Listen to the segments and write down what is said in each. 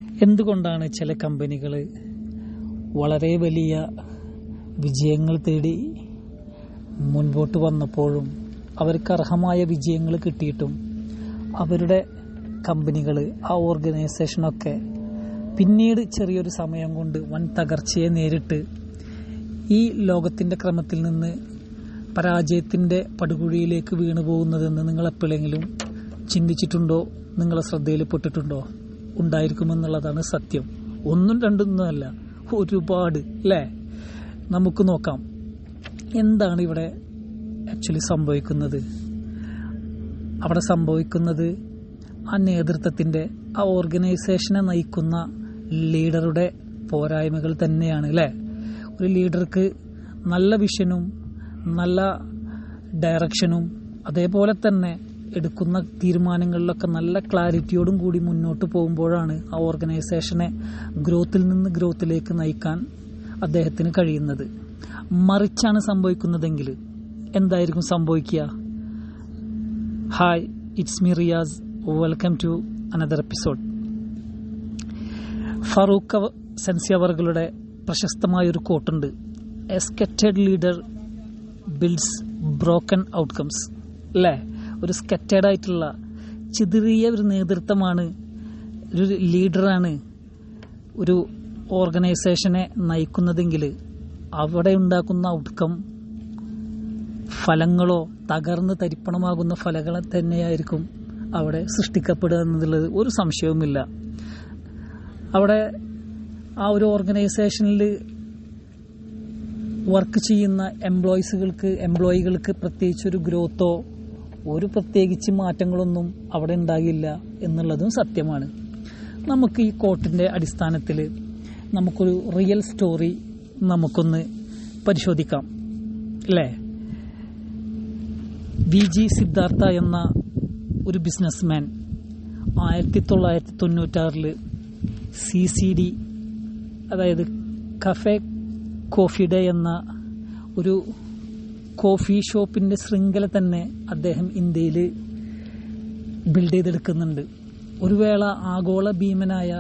എന്തുകൊണ്ടാണ് ചില കമ്പനികൾ വളരെ വലിയ വിജയങ്ങൾ തേടി മുൻപോട്ട് വന്നപ്പോഴും അവർക്ക് അർഹമായ വിജയങ്ങൾ കിട്ടിയിട്ടും അവരുടെ കമ്പനികൾ, ആ ഓർഗനൈസേഷനൊക്കെ പിന്നീട് ചെറിയൊരു സമയം കൊണ്ട് വൻ തകർച്ചയെ നേരിട്ട് ഈ ലോകത്തിൻ്റെ ക്രമത്തിൽ നിന്ന് പരാജയത്തിൻ്റെ പടുകുഴിയിലേക്ക് വീണു പോകുന്നതെന്ന് നിങ്ങൾ എപ്പോഴെങ്കിലും ചിന്തിച്ചിട്ടുണ്ടോ? നിങ്ങളെ ശ്രദ്ധയിൽപ്പെട്ടിട്ടുണ്ടോ? ഉണ്ടായിരിക്കുമെന്നുള്ളതാണ് സത്യം. ഒന്നും രണ്ടൊന്നുമല്ല, ഒരുപാട്, അല്ലേ? നമുക്ക് നോക്കാം എന്താണ് ഇവിടെ ആക്ച്വലി സംഭവിക്കുന്നത്. അവിടെ സംഭവിക്കുന്നത് ആ നേതൃത്വത്തിൻ്റെ, ആ ഓർഗനൈസേഷനെ നയിക്കുന്ന ലീഡറുടെ പോരായ്മകൾ തന്നെയാണ്, അല്ലേ? ഒരു ലീഡർക്ക് നല്ല വിഷനും നല്ല ഡയറക്ഷനും അതേപോലെ തന്നെ എടുക്കുന്ന തീരുമാനങ്ങളിലൊക്കെ നല്ല ക്ലാരിറ്റിയോടും കൂടി മുന്നോട്ട് പോകുമ്പോഴാണ് ആ ഓർഗനൈസേഷനെ ഗ്രോത്തിൽ നിന്ന് ഗ്രോത്തിലേക്ക് നയിക്കാൻ അദ്ദേഹത്തിന് കഴിയുന്നത്. മറിച്ചാണ് സംഭവിക്കുന്നതെങ്കിൽ എന്തായിരിക്കും സംഭവിക്കുക? Hi, it's me Riyas. Welcome to another episode. Farooq sensei അവറുകളുടെ പ്രശസ്തമായൊരു കോട്ടുണ്ട്: a scattered leader builds broken outcomes. അല്ലേ? ഒരു സ്കറ്റേഡായിട്ടുള്ള ചിതറിയ ഒരു നേതൃത്വമാണ്, ഒരു ലീഡറാണ് ഒരു ഓർഗനൈസേഷനെ നയിക്കുന്നതെങ്കിൽ അവിടെ ഉണ്ടാക്കുന്ന ഔട്ട്കം, ഫലങ്ങളോ തകർന്ന് തരിപ്പണമാകുന്ന ഫലങ്ങൾ തന്നെയായിരിക്കും അവിടെ സൃഷ്ടിക്കപ്പെടുക എന്നുള്ളത് ഒരു സംശയവുമില്ല. അവിടെ ആ ഒരു ഓർഗനൈസേഷനിൽ വർക്ക് ചെയ്യുന്ന എംപ്ലോയികൾക്ക് പ്രത്യേകിച്ചൊരു ഗ്രോത്തോ ഒരു പ്രത്യേകിച്ച് മാറ്റങ്ങളൊന്നും അവിടെ ഉണ്ടാകില്ല എന്നുള്ളതും സത്യമാണ്. നമുക്ക് ഈ കോട്ടിൻ്റെ അടിസ്ഥാനത്തിൽ നമുക്കൊരു റിയൽ സ്റ്റോറി നമുക്കൊന്ന് പരിശോധിക്കാം, അല്ലേ? VG സിദ്ധാർത്ഥ എന്ന ഒരു ബിസിനസ്മാൻ 1996 CCD, അതായത് കഫേ കോഫി ഡേ എന്ന ഒരു കോഫി ഷോപ്പിൻ്റെ ശൃംഖല തന്നെ അദ്ദേഹം ഇന്ത്യയിൽ ബിൽഡ് ചെയ്തെടുക്കുന്നുണ്ട്. ഒരു വേള ആഗോള ഭീമനായ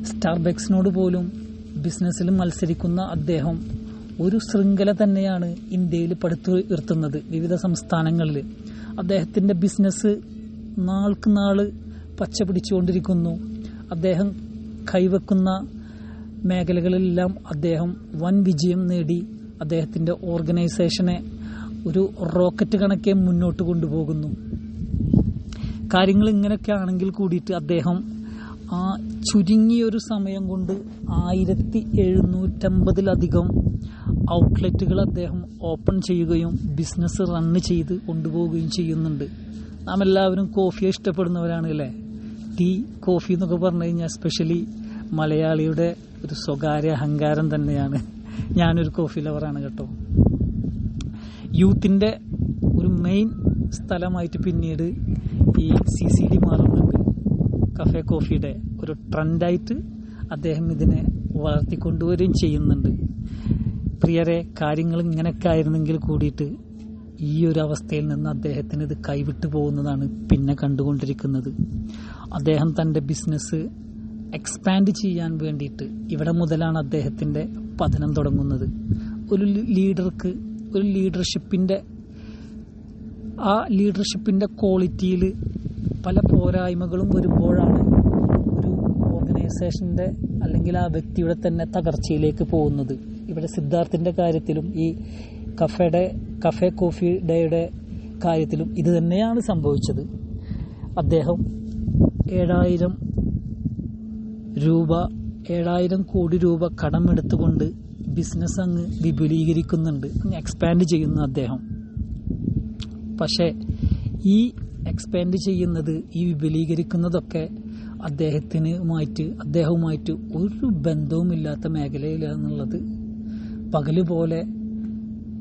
സ്റ്റാർബക്സിനോട് പോലും ബിസിനസ്സിൽ മത്സരിക്കുന്ന അദ്ദേഹം ഒരു ശൃംഖല തന്നെയാണ് ഇന്ത്യയിൽ പടുത്തുയർത്തുന്നത്. വിവിധ സംസ്ഥാനങ്ങളിൽ അദ്ദേഹത്തിൻ്റെ ബിസിനസ് നാൾക്ക് നാൾ പച്ച പിടിച്ചുകൊണ്ടിരിക്കുന്നു. അദ്ദേഹം കൈവക്കുന്ന മേഖലകളിലെല്ലാം അദ്ദേഹം വൻ വിജയം നേടി അദ്ദേഹത്തിൻ്റെ ഓർഗനൈസേഷനെ ഒരു റോക്കറ്റ് കണക്കെ മുന്നോട്ട് കൊണ്ടുപോകുന്നു. കാര്യങ്ങൾ ഇങ്ങനെയൊക്കെ ആണെങ്കിൽ കൂടിയിട്ട് അദ്ദേഹം ആ ചുരുങ്ങിയൊരു സമയം കൊണ്ട് 1750-ലധികം ഔട്ട്ലെറ്റുകൾ അദ്ദേഹം ഓപ്പൺ ചെയ്യുകയും ബിസിനസ് റണ്ണ് ചെയ്ത് കൊണ്ടുപോവുകയും ചെയ്യുന്നുണ്ട്. നാം എല്ലാവരും കോഫിയെ ഇഷ്ടപ്പെടുന്നവരാണ്, അല്ലേ? ടീ, കോഫി എന്നൊക്കെ പറഞ്ഞു കഴിഞ്ഞാൽ എസ്പെഷ്യലി മലയാളിയുടെ ഒരു സ്വകാര്യ അഹങ്കാരം തന്നെയാണ്. ഞാനൊരു കോഫി ലവറാണ് കേട്ടോ. യൂത്തിൻ്റെ ഒരു മെയിൻ സ്ഥലമായിട്ട് പിന്നീട് ഈ CCD മാറുന്നുണ്ട്. കഫേ കോഫിയുടെ ഒരു ട്രെൻഡായിട്ട് അദ്ദേഹം ഇതിനെ വളർത്തിക്കൊണ്ടുവരികയും ചെയ്യുന്നുണ്ട്. പ്രിയരെ, കാര്യങ്ങൾ ഇങ്ങനെയൊക്കെ ആയിരുന്നെങ്കിൽ കൂടിയിട്ട് ഈ ഒരു അവസ്ഥയിൽ നിന്ന് അദ്ദേഹത്തിന് ഇത് കൈവിട്ടു പോകുന്നതാണ് പിന്നെ കണ്ടുകൊണ്ടിരിക്കുന്നത്. അദ്ദേഹം തൻ്റെ ബിസിനസ് എക്സ്പാൻഡ് ചെയ്യാൻ വേണ്ടിയിട്ട് ഇവിടെ മുതലാണ് അദ്ദേഹത്തിൻ്റെ പതനം തുടങ്ങുന്നത്. ഒരു ലീഡർക്ക് ഒരു ലീഡർഷിപ്പിൻ്റെ ക്വാളിറ്റിയിൽ പല പോരായ്മകളും വരുമ്പോഴാണ് ഒരു ഓർഗനൈസേഷൻ്റെ അല്ലെങ്കിൽ ആ വ്യക്തിയുടെ തന്നെ തകർച്ചയിലേക്ക് പോകുന്നത്. ഇവിടെ സിദ്ധാർത്ഥിൻ്റെ കാര്യത്തിലും ഈ കഫേ കോഫി ഡേയുടെ കാര്യത്തിലും ഇത് തന്നെയാണ് സംഭവിച്ചത്. അദ്ദേഹം 7,000 കോടി രൂപ കടമെടുത്തുകൊണ്ട് ബിസിനസ് അങ്ങ് വിപുലീകരിക്കുന്നുണ്ട്, അങ്ങ് എക്സ്പാൻഡ് ചെയ്യുന്നു അദ്ദേഹം. പക്ഷേ ഈ എക്സ്പാൻഡ് ചെയ്യുന്നത്, ഈ വിപുലീകരിക്കുന്നതൊക്കെ അദ്ദേഹവുമായിട്ട് ഒരു ബന്ധവുമില്ലാത്ത മേഖലയിലാണെന്നുള്ളത് പകല് പോലെ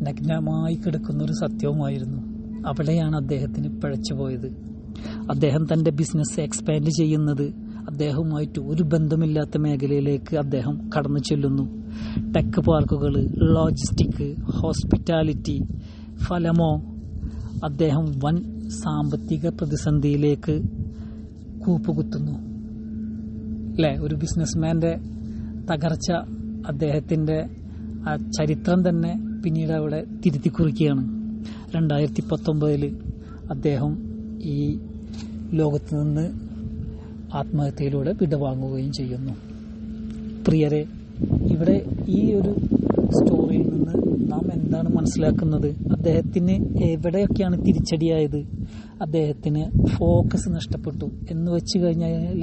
നഗ്നമായി കിടക്കുന്നൊരു സത്യവുമായിരുന്നു. അവിടെയാണ് അദ്ദേഹത്തിന് പിഴച്ചു പോയത്. അദ്ദേഹം തൻ്റെ ബിസിനസ് എക്സ്പാൻഡ് ചെയ്യുന്നത് അദ്ദേഹവുമായിട്ട് ഒരു ബന്ധമില്ലാത്ത മേഖലയിലേക്ക് അദ്ദേഹം കടന്നു ചെല്ലുന്നു. ടെക് പാർക്കുകൾ, ലോജിസ്റ്റിക്, ഹോസ്പിറ്റാലിറ്റി. ഫലമോ അദ്ദേഹം വൻ സാമ്പത്തിക പ്രതിസന്ധിയിലേക്ക് കൂപ്പുകുത്തുന്നു. അല്ലേ? ഒരു ബിസിനസ്മാൻ്റെ തകർച്ച, അദ്ദേഹത്തിൻ്റെ ആ ചരിത്രം തന്നെ പിന്നീട് അവിടെ തിരുത്തി കുറിക്കുകയാണ്. 2019 അദ്ദേഹം ഈ ലോകത്ത് നിന്ന് ആത്മഹത്യയിലൂടെ വിടവാങ്ങുകയും ചെയ്യുന്നു. പ്രിയരെ, ഇവിടെ ഈ ഒരു സ്റ്റോറിയിൽ നിന്ന് നാം എന്താണ് മനസ്സിലാക്കുന്നത്? അദ്ദേഹത്തിന് എവിടെയൊക്കെയാണ് തിരിച്ചടിയായത്? അദ്ദേഹത്തിന് ഫോക്കസ് നഷ്ടപ്പെട്ടു എന്ന് വെച്ച് കഴിഞ്ഞാൽ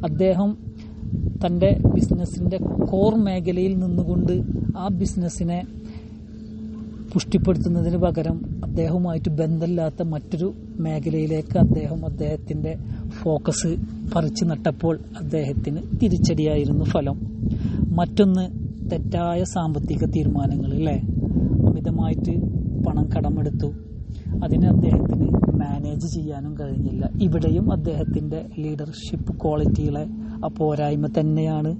അദ്ദേഹം തൻ്റെ ബിസിനസ്സിൻ്റെ കോർ മേഖലയിൽ നിന്നുകൊണ്ട് ആ ബിസിനസ്സിനെ പുഷ്ടിപ്പെടുത്തുന്നതിന് പകരം അദ്ദേഹവുമായിട്ട് ബന്ധമില്ലാത്ത മറ്റൊരു മേഖലയിലേക്ക് അദ്ദേഹത്തിൻ്റെ ഫോക്കസ് പറിച്ചു നട്ടപ്പോൾ അദ്ദേഹത്തിന് തിരിച്ചടിയായിരുന്നു ഫലം. മറ്റൊന്ന്, തെറ്റായ സാമ്പത്തിക തീരുമാനങ്ങൾ, അല്ലേ? അമിതമായിട്ട് പണം കടമെടുത്തു, അതിനെ അദ്ദേഹത്തിന് മാനേജ് ചെയ്യാനും കഴിഞ്ഞില്ല. ഇവിടെയും അദ്ദേഹത്തിൻ്റെ ലീഡർഷിപ്പ് ക്വാളിറ്റികളെ ആ പോരായ്മ തന്നെയാണ്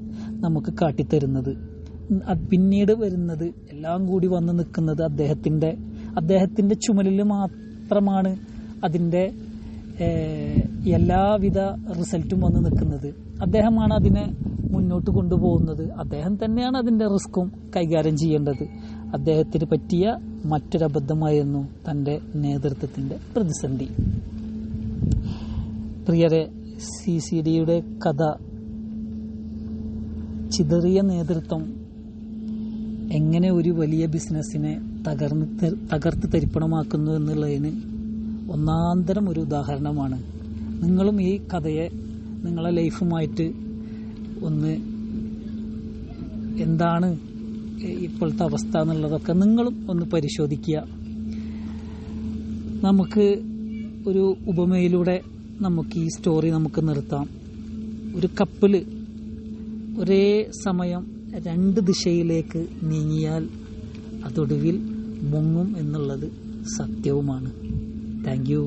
നമുക്ക് കാട്ടിത്തരുന്നത്. പിന്നീട് വരുന്നത് എല്ലാം കൂടി വന്ന് നിൽക്കുന്നത് അദ്ദേഹത്തിൻ്റെ ചുമലിൽ മാത്രമാണ് അതിൻ്റെ എല്ലാവിധ റിസൾട്ടും വന്ന് നിൽക്കുന്നത്. അദ്ദേഹമാണ് അതിനെ മുന്നോട്ട് കൊണ്ടുപോകുന്നത്. അദ്ദേഹം തന്നെയാണ് അതിൻ്റെ റിസ്ക്കും കൈകാര്യം ചെയ്യേണ്ടത്. അദ്ദേഹത്തിന് പറ്റിയ മറ്റൊരബദ്ധമായിരുന്നു തൻ്റെ നേതൃത്വത്തിൻ്റെ പ്രതിസന്ധി. പ്രിയരെ, CCDയുടെ കഥ ചിതറിയ നേതൃത്വം എങ്ങനെ ഒരു വലിയ ബിസിനസ്സിനെ തകർത്ത് തരിപ്പണമാക്കുന്നു എന്നുള്ളതിന് ഒന്നാന്തരം ഒരു ഉദാഹരണമാണ്. നിങ്ങളും ഈ കഥയെ നിങ്ങളെ ലൈഫുമായിട്ട് ഒന്ന് എന്താണ് ഇപ്പോഴത്തെ അവസ്ഥ എന്നുള്ളതൊക്കെ നിങ്ങളും ഒന്ന് പരിശോധിക്കുക. നമുക്ക് ഒരു ഉപമയിലൂടെ നമുക്ക് ഈ സ്റ്റോറി നമുക്ക് നിർത്താം. ഒരു കപ്പല് ഒരേ സമയം 2 ദിശയിലേക്ക് നീങ്ങിയാൽ അതൊടുവിൽ മുങ്ങും എന്നുള്ളത് സത്യവുമാണ്. Thank you.